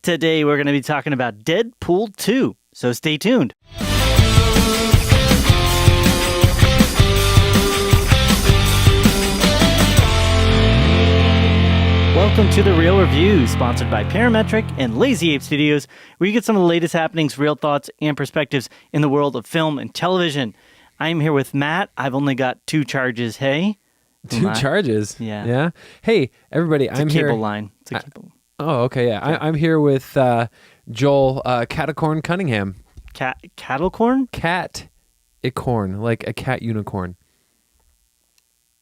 Today we're going to be talking about Deadpool 2, so stay tuned. Welcome to The Real Review, sponsored by Parametric and Lazy Ape Studios, where you get some of the latest happenings, real thoughts, and perspectives in the world of film and television. I'm here with Matt. I've only got 2 charges. Hey. Two charges? Yeah. Hey, everybody, I'm here. It's a cable line. It's a cable. Oh, okay, yeah. I'm here with Joel Catacorn Cunningham. Cattlecorn? Cat-icorn, like a cat unicorn.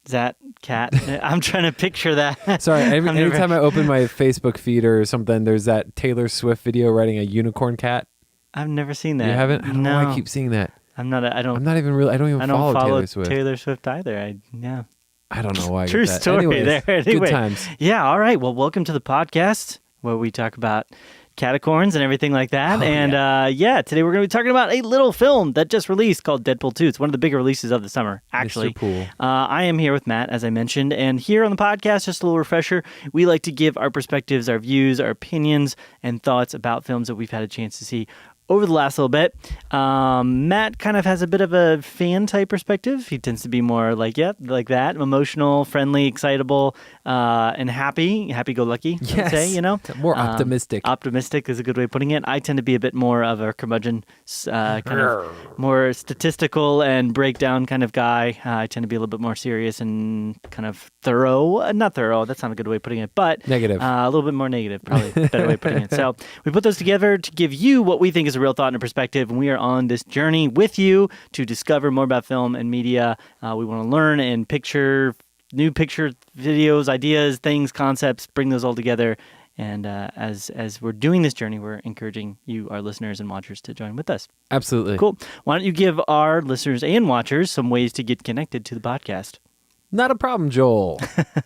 Is that cat? I'm trying to picture that. Sorry, anytime I open my Facebook feed or something, there's that Taylor Swift video riding a unicorn cat. I've never seen that. You haven't? I don't know No. why I keep seeing that. I don't even follow Taylor Swift. Taylor Swift either. I don't know why. True story. Anyways, there. Anyway. Good times. Yeah. All right. Well, welcome to the podcast where we talk about catacorns and everything like that. Today we're going to be talking about a little film that just released called Deadpool 2. It's one of the bigger releases of the summer, actually. Mr. Pool. I am here with Matt, as I mentioned, and here on the podcast, just a little refresher, we like to give our perspectives, our views, our opinions, and thoughts about films that we've had a chance to see over the last little bit. Matt kind of has a bit of a fan-type perspective. He tends to be more like that, emotional, friendly, excitable, and happy-go-lucky, I would say, More optimistic. Optimistic is a good way of putting it. I tend to be a bit more of a curmudgeon, kind of more statistical and breakdown kind of guy. I tend to be a little bit more serious and kind of thorough. Not thorough, that's not a good way of putting it, but negative. A little bit more negative, probably a better way of putting it. So we put those together to give you what we think is a real thought and a perspective, and we are on this journey with you to discover more about film and media. We want to learn and new picture videos, ideas, things, concepts, bring those all together. And as we're doing this journey, we're encouraging you, our listeners and watchers, to join with us. Absolutely. Cool. Why don't you give our listeners and watchers some ways to get connected to the podcast? Not a problem, Joel.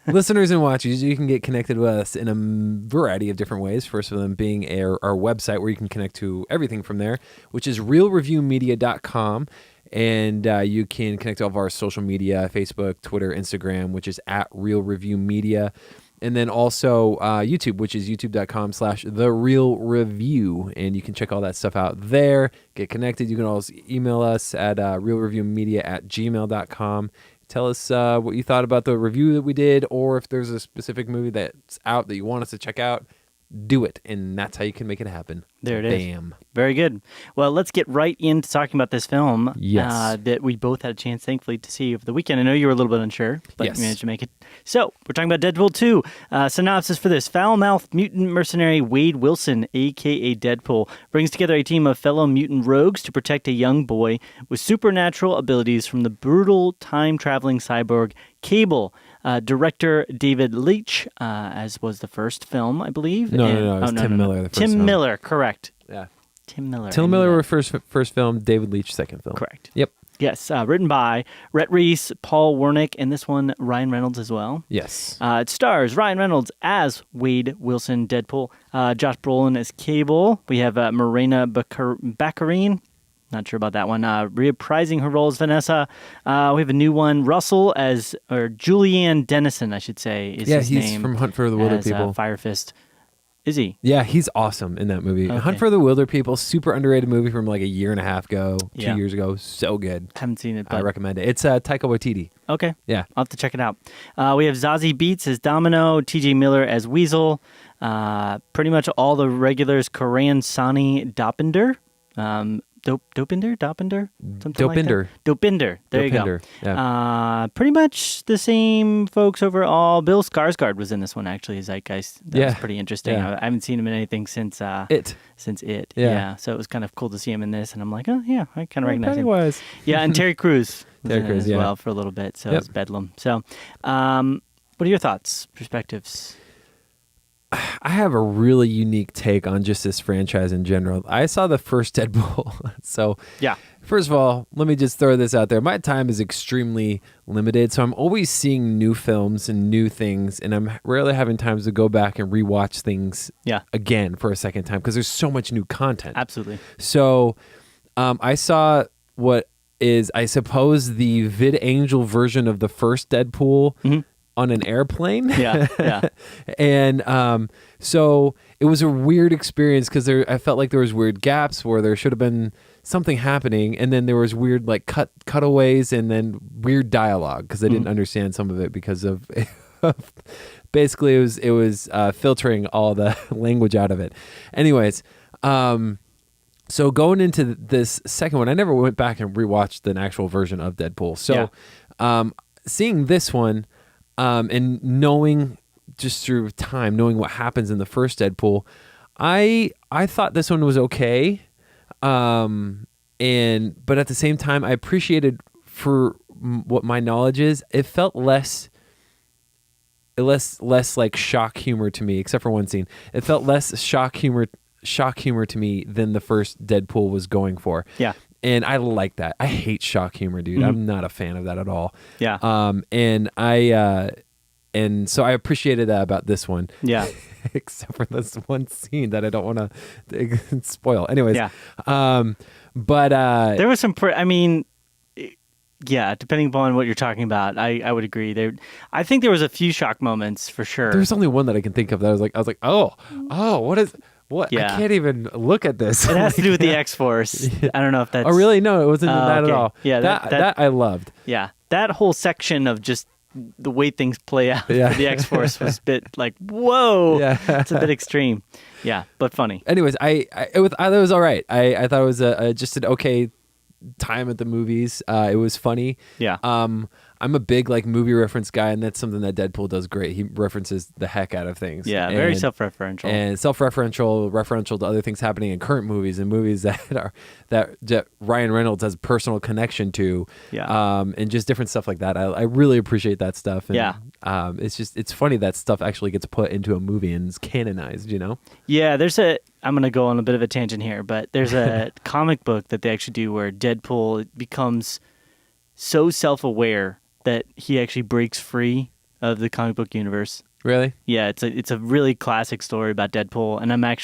Listeners and watchers, you can get connected with us in a variety of different ways. First of them being our website, where you can connect to everything from there, which is realreviewmedia.com. And you can connect to all of our social media, Facebook, Twitter, Instagram, which is at Real Review Media. And then also YouTube, which is youtube.com/TheRealReview. And you can check all that stuff out there. Get connected. You can also email us at realreviewmedia@gmail.com. Tell us what you thought about the review that we did, or if there's a specific movie that's out that you want us to check out, do it. And that's how you can make it happen. There it is. Bam. Very good. Well, let's get right into talking about this film that we both had a chance, thankfully, to see over the weekend. I know you were a little bit unsure, but you managed to make it. So, we're talking about Deadpool 2. Synopsis for this. Foul-mouthed mutant mercenary Wade Wilson, a.k.a. Deadpool, brings together a team of fellow mutant rogues to protect a young boy with supernatural abilities from the brutal time-traveling cyborg Cable. Director David Leitch, as was the first film, I believe. No, it was Tim Miller. Tim Miller, correct. Yeah. Tim Miller. Tim Miller, first film. David Leitch, second film. Correct. Yep. Yes, written by Rhett Reese, Paul Wernick, and this one, Ryan Reynolds as well. Yes. It stars Ryan Reynolds as Wade Wilson, Deadpool, Josh Brolin as Cable. We have Morena Baccarin. Not sure about that one. Reprising her role as Vanessa. We have a new one, Russell Julianne Dennison, I should say, is his name. Yeah, he's from Hunt for the Wilder People. Fire Fist. Is he? Yeah, he's awesome in that movie. Okay. Hunt for the Wilder People, super underrated movie from like a year and a half ago, 2 Yeah. years ago. So good. Haven't seen it, but I recommend it. It's Taika Waititi. Okay. Yeah. I'll have to check it out. We have Zazie Beetz as Domino, TJ Miller as Weasel, pretty much all the regulars, Karan Sani Dopinder. Dopinder? Something like that? Dopinder. There you go. Yeah. Pretty much the same folks overall. Bill Skarsgård was in this one, actually, Zeitgeist. That was pretty interesting. Yeah. I haven't seen him in anything since It. Since It. Yeah. So it was kind of cool to see him in this, and I'm like, oh, yeah, I kind of recognize him. Pennywise. Yeah, and Terry Crews was Terry in it Crews, as well for a little bit, so it's Bedlam. So what are your thoughts, perspectives? I have a really unique take on just this franchise in general. I saw the first Deadpool. So, first of all, let me just throw this out there. My time is extremely limited, so I'm always seeing new films and new things, and I'm rarely having times to go back and rewatch things again for a second time because there's so much new content. Absolutely. So, I saw what is, I suppose, the VidAngel version of the first Deadpool on an airplane. Yeah, yeah. And so it was a weird experience because I felt like there was weird gaps where there should have been something happening, and then there was weird like cutaways and then weird dialogue because I didn't understand some of it because of basically it was filtering all the language out of it. Anyways, so going into this second one, I never went back and rewatched an actual version of Deadpool. So seeing this one and knowing just through time, knowing what happens in the first Deadpool, I thought this one was okay. But at the same time, I appreciated for what my knowledge is. It felt less like shock humor to me, except for one scene. It felt less shock humor to me than the first Deadpool was going for. Yeah. And I like that. I hate shock humor, dude. I'm not a fan of that at all. Yeah. And so I appreciated that about this one. Yeah. Except for this one scene that I don't want to spoil. Anyways. Yeah. But there was some. Yeah, depending upon what you're talking about, I would agree. I think there was a few shock moments for sure. There's only one that I can think of that I was like, oh, what? Yeah. I can't even look at this. It has to do with the X-Force. I don't know if that's... Oh, really? No, it wasn't that okay. at all. Yeah, that I loved. Yeah, that whole section of just the way things play out for the X-Force was a bit like, whoa, it's a bit extreme. Yeah, but funny. Anyways, I thought it was all right. I thought it was just an okay time at the movies. It was funny. Yeah. I'm a big like movie reference guy, and that's something that Deadpool does great. He references the heck out of things. Yeah, very self-referential. And referential to other things happening in current movies and movies that Ryan Reynolds has personal connection to. Yeah. And just different stuff like that. I really appreciate that stuff. And, yeah. It's funny that stuff actually gets put into a movie and is canonized, you know? Yeah, I'm going to go on a bit of a tangent here, but there's a comic book that they actually do where Deadpool becomes so self-aware that he actually breaks free of the comic book universe. Really? Yeah, it's a really classic story about Deadpool, and I'm like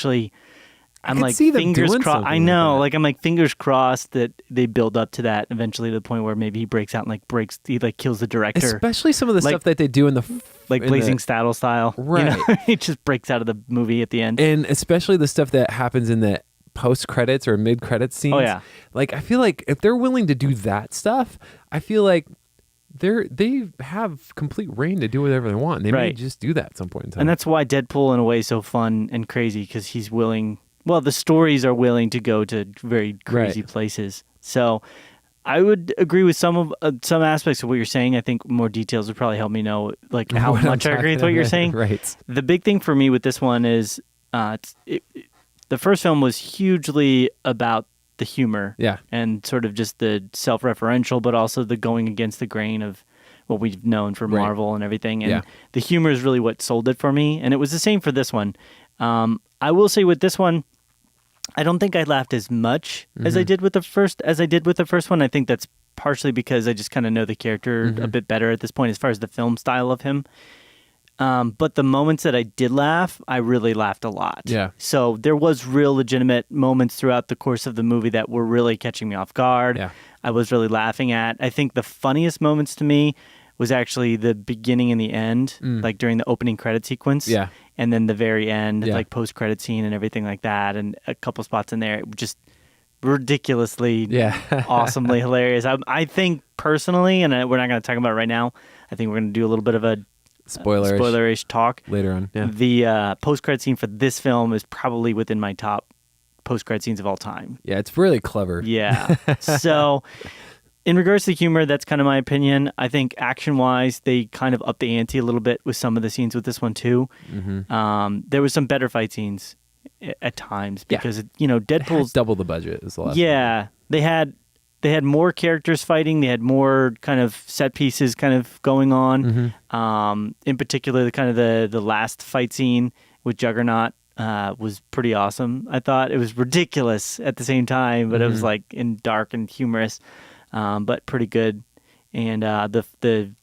fingers crossed. I know, I'm like fingers crossed that they build up to that eventually to the point where maybe he breaks out and he kills the director. Especially some of the stuff that they do in the Blazing Saddle style, right? He just breaks out of the movie at the end, and especially the stuff that happens in the post credits or mid credits scenes. Oh yeah, I feel like if they're willing to do that stuff, I feel like they have complete reign to do whatever they want. They may just do that at some point in time. And that's why Deadpool in a way is so fun and crazy, because he's willing. Well, the stories are willing to go to very crazy places. So I would agree with some aspects of what you're saying. I think more details would probably help me know how much I agree with what you're saying. Right. The big thing for me with this one is the first film was hugely about the humor, and sort of just the self-referential, but also the going against the grain of what we've known for Marvel and everything. And the humor is really what sold it for me. And it was the same for this one. I will say with this one, I don't think I laughed as much as I did with the first one. I think that's partially because I just kind of know the character a bit better at this point as far as the film style of him. But the moments that I did laugh, I really laughed a lot. Yeah. So there was real legitimate moments throughout the course of the movie that were really catching me off guard. Yeah. I was really laughing at. I think the funniest moments to me was actually the beginning and the end, like during the opening credit sequence. Yeah. And then the very end, like post-credit scene and everything like that. And a couple spots in there, just ridiculously, awesomely hilarious. I think personally, and we're not going to talk about it right now, I think we're going to do a little bit of a spoilerish talk later on. Yeah. The post-credit scene for this film is probably within my top post-credit scenes of all time. Yeah, it's really clever. Yeah. So in regards to the humor, that's kind of my opinion. I think action-wise, they kind of upped the ante a little bit with some of the scenes with this one too. There was some better fight scenes at times because Deadpool's double the budget is the last. Yeah, they had more characters fighting. They had more kind of set pieces kind of going on. In particular, the last fight scene with Juggernaut was pretty awesome. I thought it was ridiculous at the same time, but it was in dark and humorous, but pretty good. And the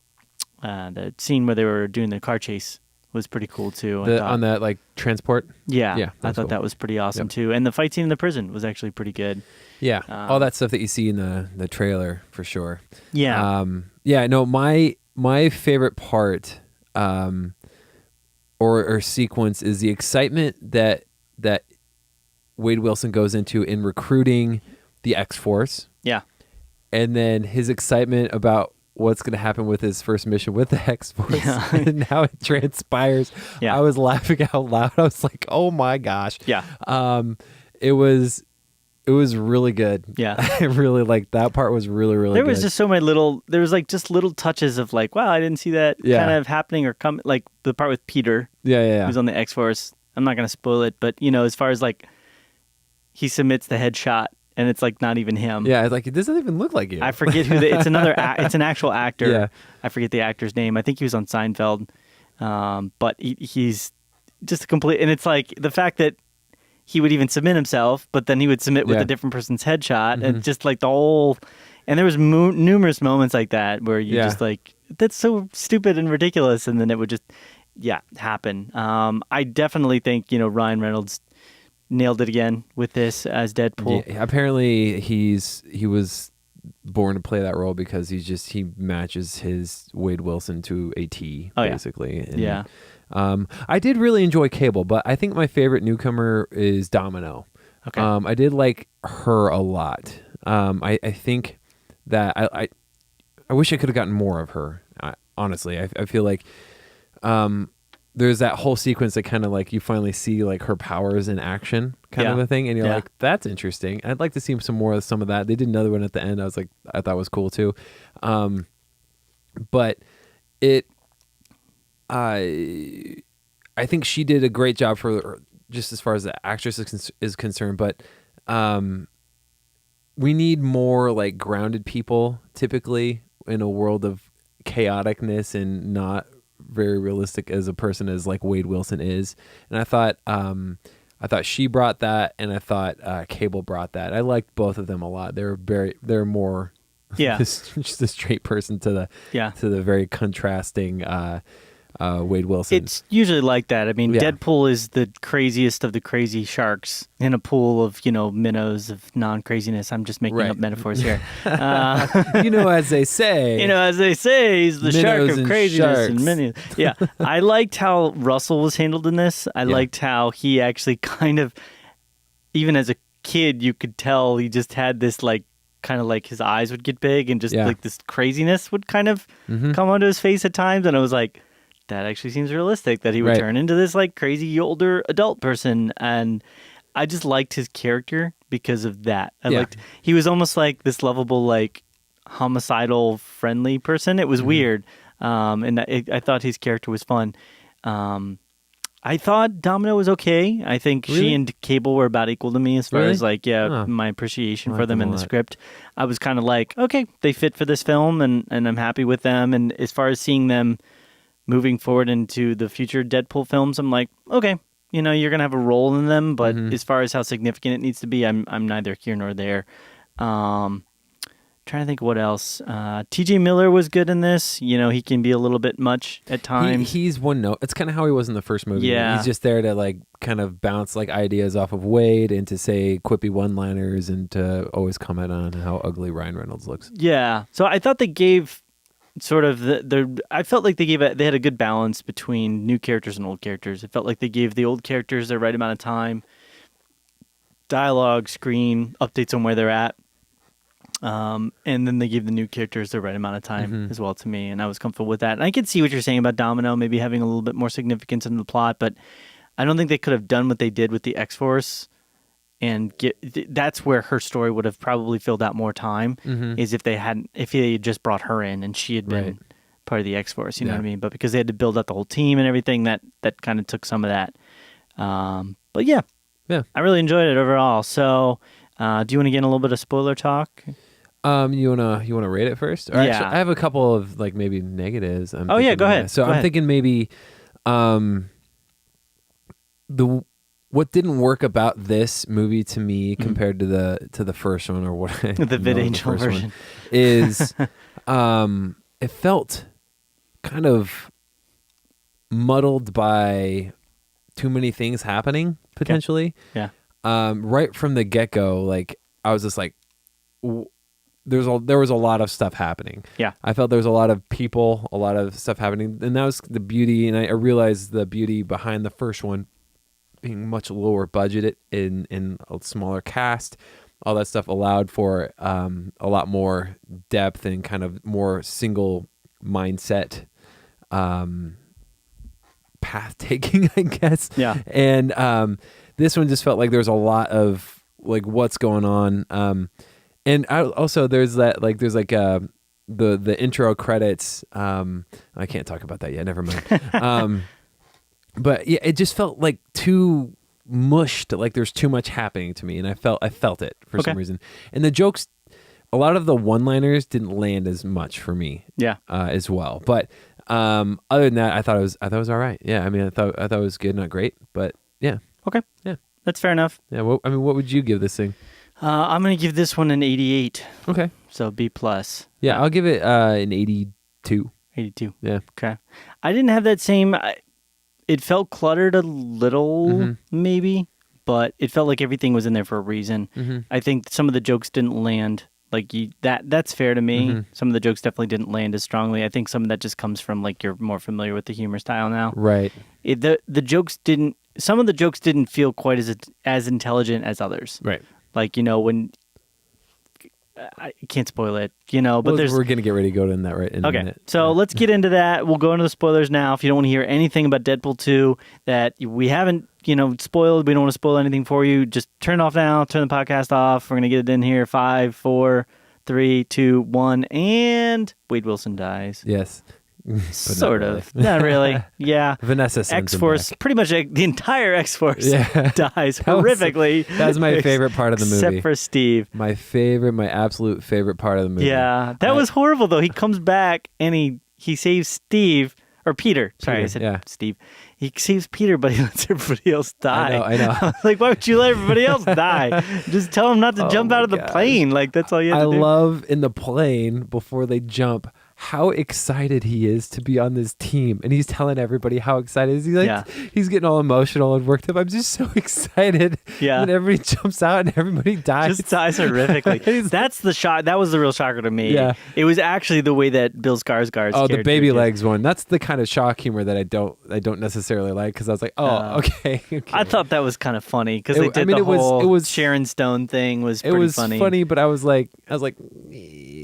scene where they were doing the car chase was pretty cool too. On that transport. Yeah, I thought that was pretty awesome too. And the fight scene in the prison was actually pretty good. Yeah, all that stuff that you see in the trailer for sure. Yeah. No, my favorite part or sequence is the excitement that Wade Wilson goes into in recruiting the X-Force. Yeah. And then his excitement about what's going to happen with his first mission with the X-Force and how it transpires. Yeah. I was laughing out loud. I was like, oh my gosh. Yeah. It was really good. Yeah. I really like that part was really, really there good. was just so many there was like just little touches of like, wow, I didn't see that kind of happening or come, like the part with Peter. Yeah. Who's on the X-Force. I'm not going to spoil it, but you know, as far as like he submits the headshot and it's like not even him. Yeah, it's like, it doesn't even look like you. I forget who it's it's an actual actor. Yeah. I forget the actor's name. I think he was on Seinfeld. But he's just a complete, and it's like the fact that he would even submit himself, but then he would submit with a different person's headshot, and just like the whole, and there was numerous moments like that where you just like, that's so stupid and ridiculous, and then it would just, happen. I definitely think, Ryan Reynolds nailed it again with this as Deadpool. Yeah, apparently he was born to play that role because he matches his Wade Wilson to a T, basically. And, I did really enjoy Cable, but I think my favorite newcomer is Domino. Okay. I did like her a lot. I think that I wish I could have gotten more of her. Honestly, I feel like there's that whole sequence that kind of like you finally see like her powers in action kind of a thing, and you're like, that's interesting. I'd like to see some more of some of that. They did another one at the end. I thought was cool too. But I think she did a great job for just as far as the actress is concerned, but we need more like grounded people typically in a world of chaoticness and not very realistic as a person as like Wade Wilson is. And I thought she brought that, and I thought Cable brought that. I liked both of them a lot. They're more just a straight person to the very contrasting Wade Wilson. It's usually like that. I mean, Deadpool is the craziest of the crazy sharks in a pool of, minnows of non-craziness. I'm just making up metaphors here. As they say. He's the shark of craziness sharks. and minnows. Yeah. I liked how Russell was handled in this. I liked how he actually kind of, even as a kid, you could tell he just had this like, kind of like his eyes would get big and just like this craziness would kind of come onto his face at times. And I was like, that actually seems realistic that he would turn into this like crazy older adult person. And I just liked his character because of that. He was almost like this lovable, like homicidal, friendly person. It was weird. And I thought his character was fun. I thought Domino was okay. I think she and Cable were about equal to me as far as like, my appreciation for them in the script. I was kind of like, okay, they fit for this film and I'm happy with them. And as far as seeing them moving forward into the future Deadpool films, I'm like, okay, you're going to have a role in them, but as far as how significant it needs to be, I'm neither here nor there. Trying to think what else. TJ Miller was good in this. He can be a little bit much at times. He's one note. It's kind of how he was in the first movie. Yeah. He's just there to like kind of bounce like ideas off of Wade and to say quippy one-liners and to always comment on how ugly Ryan Reynolds looks. Yeah. So I thought they gave sort of I felt like they had a good balance between new characters and old characters. It felt like they gave the old characters the right amount of time, dialogue, screen, updates on where they're at. And then they gave the new characters the right amount of time as well to me, and I was comfortable with that. And I could see what you're saying about Domino maybe having a little bit more significance in the plot, but I don't think they could have done what they did with the X-Force, and that's where her story would have probably filled out more time, is if they had just brought her in and she had been part of the X-Force, you know what I mean? But because they had to build up the whole team and everything, that kind of took some of that. But yeah, I really enjoyed it overall. So do you want to get in a little bit of spoiler talk? You wanna rate it first? Or actually, I have a couple of like maybe negatives. Go ahead. So I'm thinking maybe what didn't work about this movie to me compared to the first one, or what the VidAngel version is it felt kind of muddled by too many things happening potentially. Yeah. Right from the get-go, like I was just like there was a lot of stuff happening. Yeah. I felt there was a lot of people, a lot of stuff happening, and that was the beauty. And I realized the beauty behind the first one being much lower budgeted in a smaller cast. All that stuff allowed for a lot more depth and kind of more single mindset path taking, I guess. Yeah. And this one just felt like there was a lot of like what's going on. And also there's the intro credits. I can't talk about that yet. Never mind. But yeah, it just felt like too mushed. Like there's too much happening to me, and I felt it for some reason. And the jokes, a lot of the one-liners didn't land as much for me. Yeah. As well. But other than that, I thought it was all right. Yeah. I mean, I thought it was good, not great, but yeah. Okay. Yeah. That's fair enough. Yeah. What would you give this thing? I'm going to give this one an 88. Okay. So B plus. Yeah, I'll give it an 82. 82. Yeah. Okay. I didn't have that same. It felt cluttered a little, maybe, but it felt like everything was in there for a reason. Mm-hmm. I think some of the jokes didn't land. Like that's fair to me. Mm-hmm. Some of the jokes definitely didn't land as strongly. I think some of that just comes from like you're more familiar with the humor style now. Right. The jokes didn't. Some of the jokes didn't feel quite as intelligent as others. Right. Like when. I can't spoil it, but we're going to get ready to go in that in a minute. So let's get into that. We'll go into the spoilers now. If you don't want to hear anything about Deadpool 2 that we haven't, spoiled, we don't want to spoil anything for you, just turn it off now, turn the podcast off. We're going to get it in here. 5, 4, 3, 2, 1, and Wade Wilson dies. Yes. Sort of. Not really. Yeah. Vanessa sends X-Force, him back. pretty much the entire X-Force dies horrifically. That was my favorite part of the movie. Except for Steve. My absolute favorite part of the movie. Yeah. That was horrible, though. He comes back and he saves Steve, or Peter. Sorry, I said Steve. He saves Peter, but he lets everybody else die. I know. Like, why would you let everybody else die? Just tell him not to jump out of the plane. Like, that's all you have to do. I love in the plane, before they jump, how excited he is to be on this team, and he's telling everybody how excited he is. He's getting all emotional and worked up. I'm just so excited. Yeah. When everybody jumps out and everybody dies. Just dies horrifically. That's the shock. That was the real shocker to me. Yeah. It was actually the way that Bill Skarsgård's the baby legs one. That's the kind of shock humor that I don't necessarily like, because I was like, okay. I thought that was kind of funny because they did the whole Sharon Stone thing was pretty funny. It was funny, but I was like,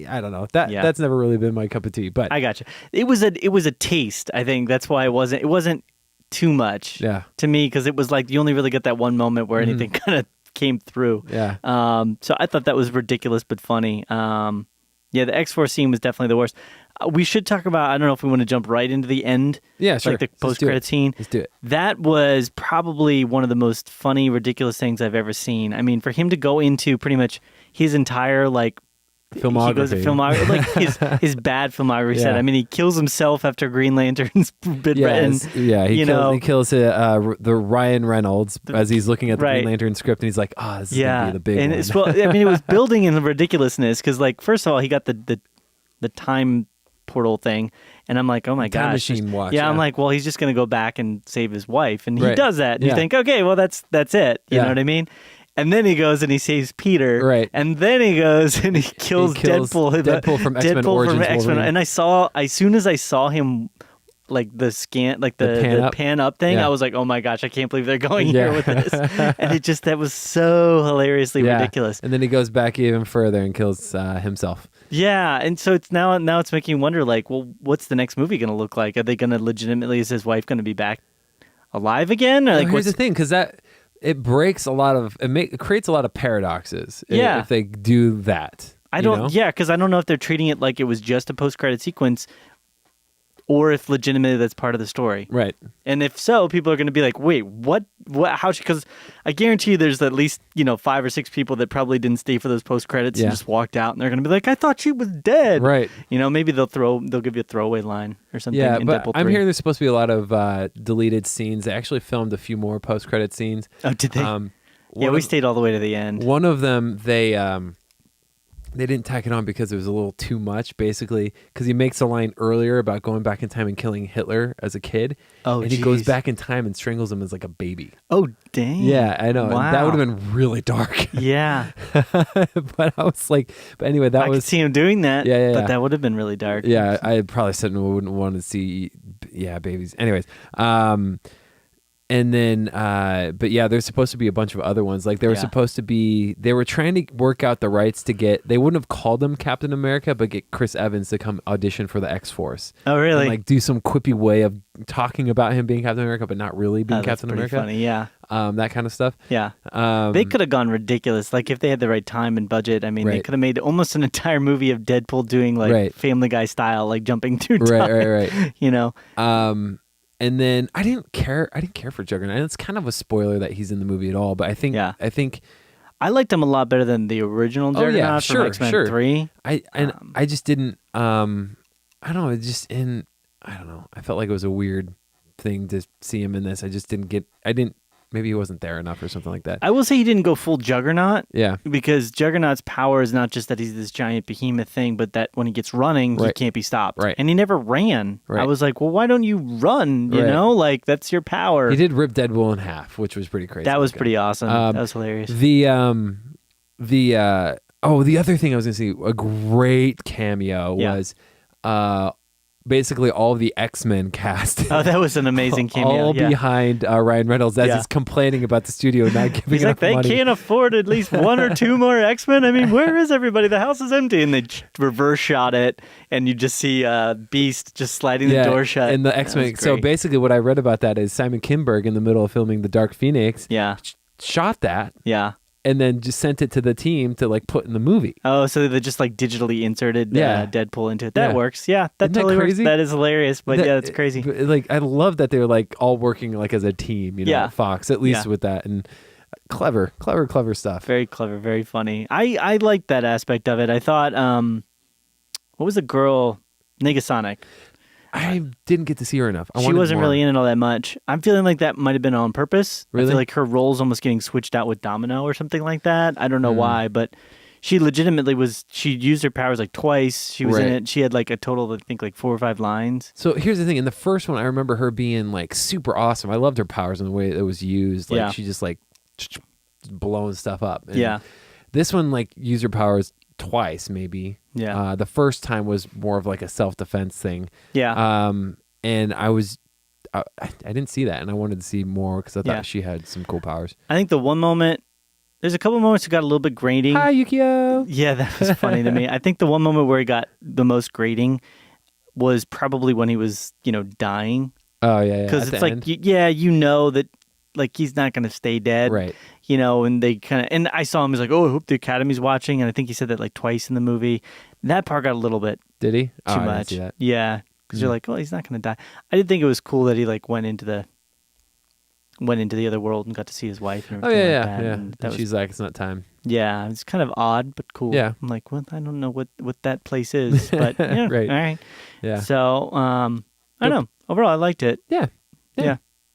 I don't know. That's never really been my cup of tea. But I gotcha. It was a taste. I think that's why it wasn't too much to me, because it was like you only really get that one moment where anything kind of came through. Yeah. So I thought that was ridiculous but funny. The X-Force scene was definitely the worst. We should talk about, I don't know if we want to jump right into the end. Yeah, sure. Like the post-credit scene. Let's do it. That was probably one of the most funny, ridiculous things I've ever seen. I mean, for him to go into pretty much his entire filmography. He goes to filmography, his bad filmography set. I mean, he kills himself after Green Lantern's been written. He kills the Ryan Reynolds as he's looking at the Green Lantern script, and he's like, this is going to be the big one. It was building in the ridiculousness, because first of all, he got the time portal thing, and I'm like, oh my gosh. Time machine watch. I'm like, well, he's just going to go back and save his wife, and he does that. And you think, okay, well, that's it. You know what I mean? And then he goes and he saves Peter. Right. And then he goes and he kills Deadpool. Deadpool from X-Men Origins Wolverine. And as soon as I saw him, the scan, the pan up thing, I was like, oh my gosh, I can't believe they're going here with this. And that was so hilariously ridiculous. And then he goes back even further and kills himself. Yeah, and so it's now it's making you wonder, well, what's the next movie going to look like? Are they going to legitimately, is his wife going to be back alive again? Or here's the thing, because it breaks a lot of it creates a lot of paradoxes if they do that. Because I don't know if they're treating it like it was just a post-credit sequence, or if legitimately that's part of the story. Right. And if so, people are going to be like, wait, what, how, because I guarantee you there's at least, 5 or 6 people that probably didn't stay for those post-credits and just walked out, and they're going to be like, I thought she was dead. Right. Maybe they'll give you a throwaway line or something. Yeah, in but Deadpool 3. I'm hearing there's supposed to be a lot of deleted scenes. They actually filmed a few more post-credit scenes. Oh, did they? We stayed all the way to the end. One of them, they didn't tack it on because it was a little too much, basically, because he makes a line earlier about going back in time and killing Hitler as a kid. Oh, and he goes back in time and strangles him as like a baby. Oh, dang. Yeah, I know. Wow. And that would have been really dark. Yeah. But I was like, but anyway, that I was... could see him doing that, Yeah. but that would have been really dark. Yeah, I probably said I wouldn't want to see, babies. Anyways, and then, but yeah, there's supposed to be a bunch of other ones. Like they were supposed to be, they were trying to work out the rights to get, they wouldn't have called him Captain America, but get Chris Evans to come audition for the X-Force. Oh, really? And like do some quippy way of talking about him being Captain America, but not really being Captain America. Funny, yeah. That kind of stuff. Yeah. They could have gone ridiculous. Like if they had the right time and budget, I mean, they could have made almost an entire movie of Deadpool doing like Family Guy style, like jumping through time. Right. You know? And then I didn't care for Juggernaut. It's kind of a spoiler that he's in the movie at all, but I think I liked him a lot better than the original Juggernaut from X-Men 3. I just didn't I don't know, I don't know. I felt like it was a weird thing to see him in this. Maybe he wasn't there enough or something like that. I will say he didn't go full Juggernaut. Yeah. Because Juggernaut's power is not just that he's this giant behemoth thing, but that when he gets running, he can't be stopped. Right. And he never ran. Right. I was like, well, why don't you run? You know? Like, that's your power. He did rip Deadpool in half, which was pretty crazy. That was pretty awesome. That was hilarious. The other thing I was going to say, a great cameo was... basically all of the X-Men cast. Oh, that was an amazing cameo. All behind Ryan Reynolds as he's complaining about the studio not giving he's enough like, money. they can't afford at least one or two more X-Men. I mean, where is everybody? The house is empty. And they reverse shot it, and you just see Beast just sliding the door shut. And the X-Men. So basically what I read about that is Simon Kinberg, in the middle of filming The Dark Phoenix, shot that. Yeah. And then just sent it to the team to like put in the movie. Oh, so they just like digitally inserted Deadpool into it. That works. Yeah, that totally works. That is hilarious. But it's crazy. Like I love that they're like all working like as a team. You know, at Fox at least with that, and clever stuff. Very clever, very funny. I liked that aspect of it. I thought, what was the girl, Negasonic? I didn't get to see her enough. She wasn't really in it all that much. I'm feeling like that might have been on purpose. Really? I feel like her role's almost getting switched out with Domino or something like that. I don't know why, but she legitimately she used her powers like twice. She was in it. She had like a total of, I think, like 4 or 5 lines. So here's the thing. In the first one, I remember her being like super awesome. I loved her powers and the way it was used. Like she just like blowing stuff up. And this one like used her powers twice maybe. Yeah. The first time was more of like a self-defense thing. Yeah. And I didn't see that, and I wanted to see more because I thought she had some cool powers. I think the one moment, there's a couple moments that got a little bit grating. Hi, Yukio. Yeah, that was funny to me. I think the one moment where he got the most grating was probably when he was, dying. Oh, yeah. Because it's like, you know that like he's not going to stay dead. Right. And they kind of, and I saw him, he's like, oh, I hope the Academy's watching. And I think he said that like twice in the movie. That part got a little bit Did he? too much. I didn't see that. Yeah. Because you're like, oh, he's not going to die. I did think it was cool that he like went into the other world and got to see his wife and everything like that. Yeah. And she's like, it's not time. Yeah. It's kind of odd, but cool. Yeah. I'm like, well, I don't know what that place is, but right. All right. Yeah. So, I don't know. Overall, I liked it. Yeah.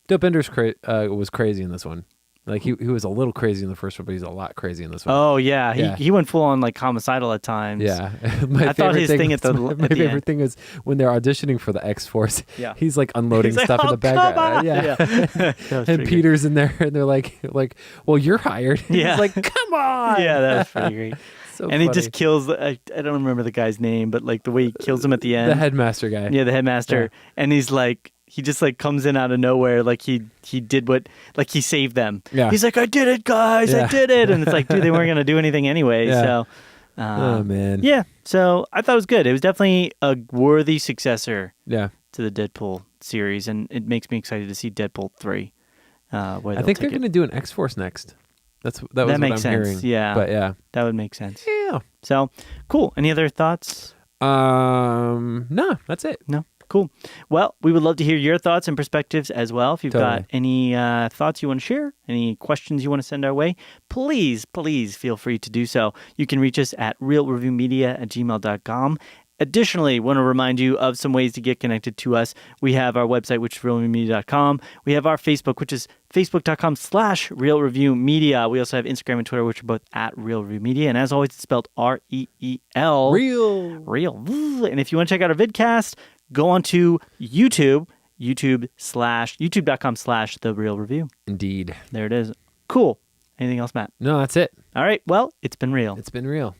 Dope Ender's was crazy in this one. Like he was a little crazy in the first one, but he's a lot crazy in this one. Oh yeah, he went full on like homicidal at times. Yeah, I thought his thing at the my favorite thing is when they're auditioning for the X-Force. Yeah, he's like unloading stuff in the background. Yeah. And Peter's in there, and they're like, well, you're hired. Yeah, he's like, come on. Yeah, that was pretty great. So and he just kills. I don't remember the guy's name, but like the way he kills him at the end. The headmaster guy. Yeah, the headmaster, and he's like. He just like comes in out of nowhere, like he did what, like he saved them. Yeah. He's like, I did it, guys, I did it, and it's like, dude, they weren't gonna do anything anyway. Yeah. So, oh man, yeah. So I thought it was good. It was definitely a worthy successor. Yeah. To the Deadpool series, and it makes me excited to see Deadpool 3. I think they're gonna do an X-Force next. That was what makes I'm sense. hearing. Yeah, but that would make sense. Yeah. So cool. Any other thoughts? No, that's it. No. Cool. Well, we would love to hear your thoughts and perspectives as well. If you've got any thoughts you want to share, any questions you want to send our way, please feel free to do so. You can reach us at realreviewmedia@gmail.com. Additionally, want to remind you of some ways to get connected to us. We have our website, which is realreviewmedia.com. We have our Facebook, which is facebook.com/realreviewmedia. We also have Instagram and Twitter, which are both at realreviewmedia. And as always, it's spelled REEL. Real. And if you want to check out our vidcast, go on to YouTube, youtube.com/therealreview. Indeed. There it is. Cool. Anything else, Matt? No, that's it. All right. Well, it's been real. It's been real.